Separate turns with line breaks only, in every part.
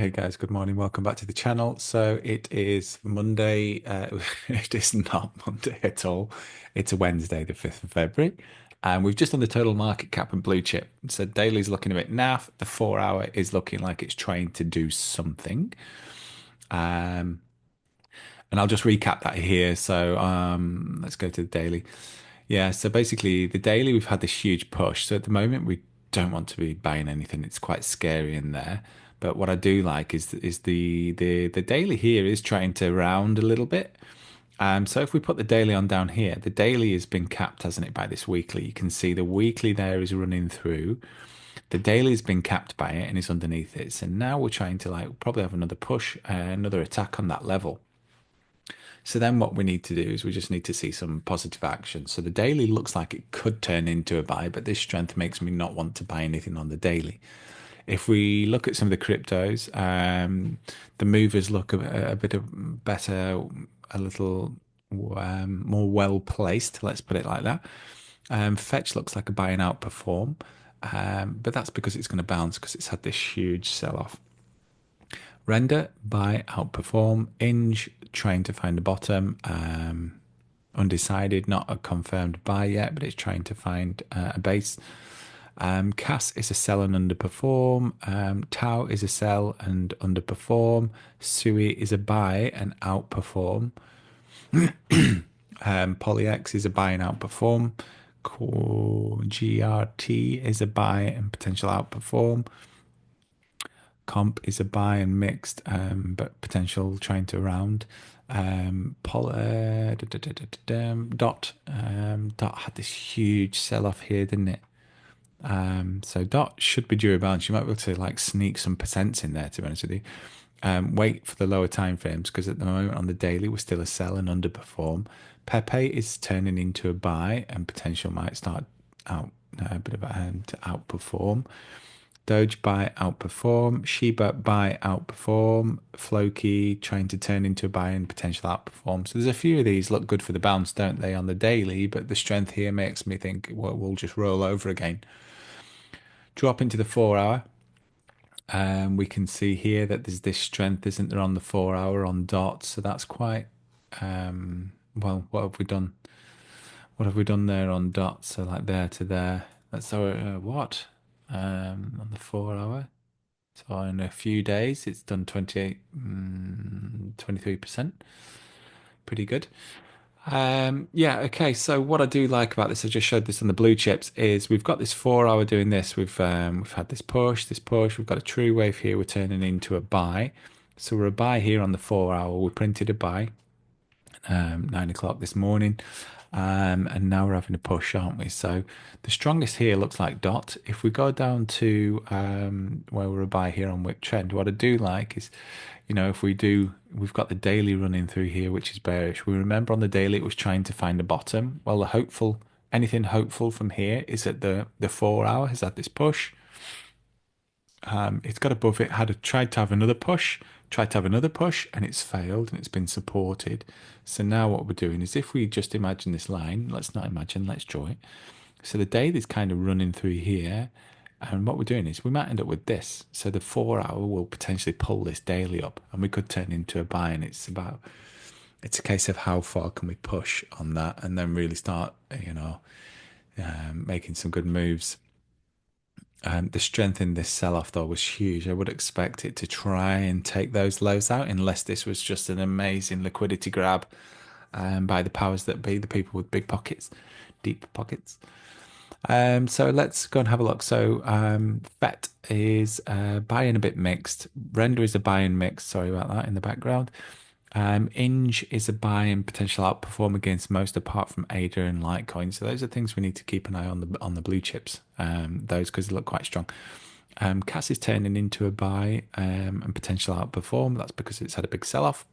Hey guys, good morning. Welcome back to the channel. So it is Monday. It is not Monday at all. It's a Wednesday, the 5th of February. And we've just done the total market cap and blue chip. So daily's looking a bit naff. The 4 hour is looking like it's trying to do something. Um, and I'll just recap that here. So let's go to the daily. Yeah, so basically the daily we've had this huge push. So at the moment we don't want to be buying anything. It's quite scary in there. But what I do like is the daily here is trying to round a little bit. So if we put the daily on down here, the daily has been capped, hasn't it, by this weekly? You can see the weekly there is running through. The daily has been capped by it and it's underneath it. So now we're trying to probably have another push, another attack on that level. So then what we need to do is we just need to see some positive action. So the daily looks like it could turn into a buy, but this strength makes me not want to buy anything on the daily. If we look at some of the cryptos, the movers look a bit of better, a little more well placed. Let's put it like that. Fetch looks like a buy and outperform, but that's because it's going to bounce because it's had this huge sell off. Render, buy, outperform. Inge, trying to find a bottom. Undecided, not a confirmed buy yet, but it's trying to find a base. Cass is a sell and underperform. Tau is a sell and underperform. Sui is a buy and outperform. Polyx is a buy and outperform. Core GRT is a buy and potential outperform. Comp is a buy and mixed, but potential trying to round. Dot had this huge sell off here, didn't it? So Dot should be due a bounce. You might be able to sneak some percents in there, to be honest with you. Wait for the lower time frames because at the moment on the daily we're still a sell and underperform. Pepe is turning into a buy and potential might start out a bit of to outperform. Doge buy outperform, Shiba buy outperform, Floki trying to turn into a buy and potential outperform. So there's a few of these look good for the bounce, don't they, on the daily? But the strength here makes me think well, we'll just roll over again. Drop into the 4 hour. We can see here that there's this strength, isn't there, on the 4 hour on dot. So that's quite well. What have we done? What have we done there on dot? So like there to there. That's our what on the 4 hour. So in a few days, it's done 23%. Pretty good. Yeah, okay. So what I do like about this, I just showed this on the blue chips, is we've got this 4 hour doing this. We've had this push, this push. We've got a true wave here. We're turning into a buy. So we're a buy here on the 4 hour. We printed a buy 9 o'clock this morning. And now we're having a push, aren't we? So the strongest here looks like dot. If we go down to where we're a buy here on wick trend, what I do like is, if we've got the daily running through here, which is bearish. We remember on the daily it was trying to find a bottom. Well, anything hopeful from here is that the 4 hour has had this push. It's got above it, tried to have another push, tried to have another push, and it's failed and it's been supported. So now what we're doing is if we just imagine this line, let's not imagine, let's draw it. So the day is kind of running through here. And what we're doing is we might end up with this. So the 4 hour will potentially pull this daily up and we could turn into a buy. And it's a case of how far can we push on that and then really start, making some good moves. The strength in this sell-off though was huge. I would expect it to try and take those lows out unless this was just an amazing liquidity grab by the powers that be, the people with big pockets, deep pockets. So let's go and have a look. So FET is buy-in a bit mixed. Render is a buy-in mixed. Sorry about that in the background. Inge is a buy and potential outperform against most apart from ADA and Litecoin. So those are things we need to keep an eye on the blue chips. Those because they look quite strong. Cass is turning into a buy and potential outperform. That's because it's had a big sell-off.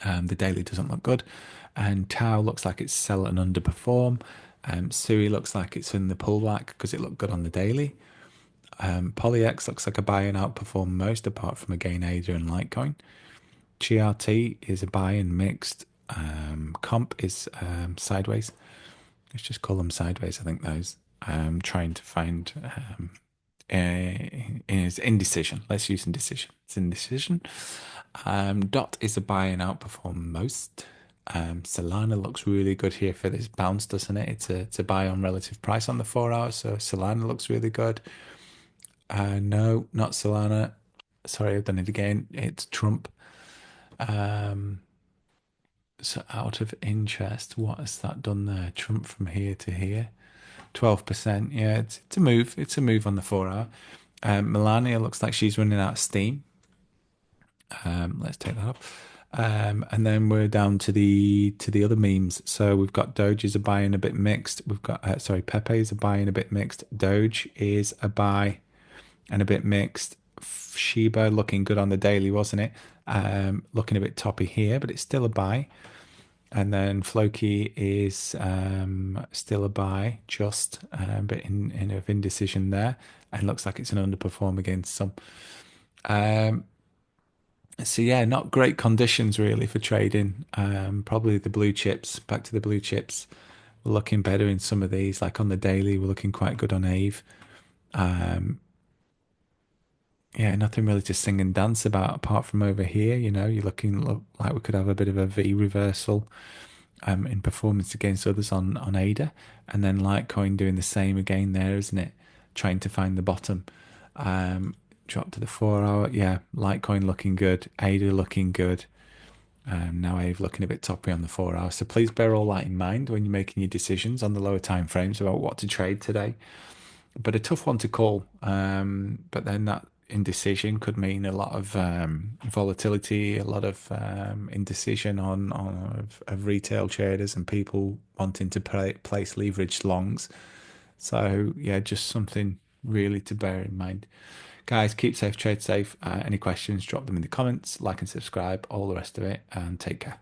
The daily doesn't look good. And Tau looks like it's sell and underperform. Sui looks like it's in the pullback because it looked good on the daily. Polyx looks like a buy and outperform most apart from again ADA and Litecoin. GRT is a buy and mixed. Comp is sideways. Let's just call them sideways. I think those. Trying to find is indecision. Let's use indecision. It's indecision. Dot is a buy and outperform most. Solana looks really good here for this bounce, doesn't it? It's a buy on relative price on the 4 hours, so Solana looks really good. No, not Solana. Sorry, I've done it again. It's Trump. Um, so out of interest, what has that done there? Trump from here to here. 12%. Yeah, it's a move. It's a move on the 4 hour. Melania looks like she's running out of steam. Let's take that off. And then we're down to the other memes. So we've got Doge is a buy and a bit mixed. We've got sorry, Pepe is a buy and a bit mixed. Doge is a buy and a bit mixed. Shiba looking good on the daily, wasn't it? Looking a bit toppy here, but it's still a buy. And then Floki is still a buy, just a bit in of indecision there, and looks like it's an underperform against some. So yeah, not great conditions really for trading. Probably the blue chips. Back to the blue chips. We're looking better in some of these. Like on the daily, we're looking quite good on Ave. Yeah, nothing really to sing and dance about apart from over here. You're looking like we could have a bit of a V reversal in performance against others on ADA, and then Litecoin doing the same again there, isn't it? Trying to find the bottom. Drop to the 4 hour. Yeah, Litecoin looking good. ADA looking good. Now I've looking a bit toppy on the 4 hour. So please bear all that in mind when you're making your decisions on the lower time frames about what to trade today. But a tough one to call. But then that indecision could mean a lot of volatility, a lot of indecision of retail traders and people wanting to place leveraged longs. So yeah, just something really to bear in mind. Guys, keep safe, trade safe. Any questions, drop them in the comments, like and subscribe, all the rest of it, and take care.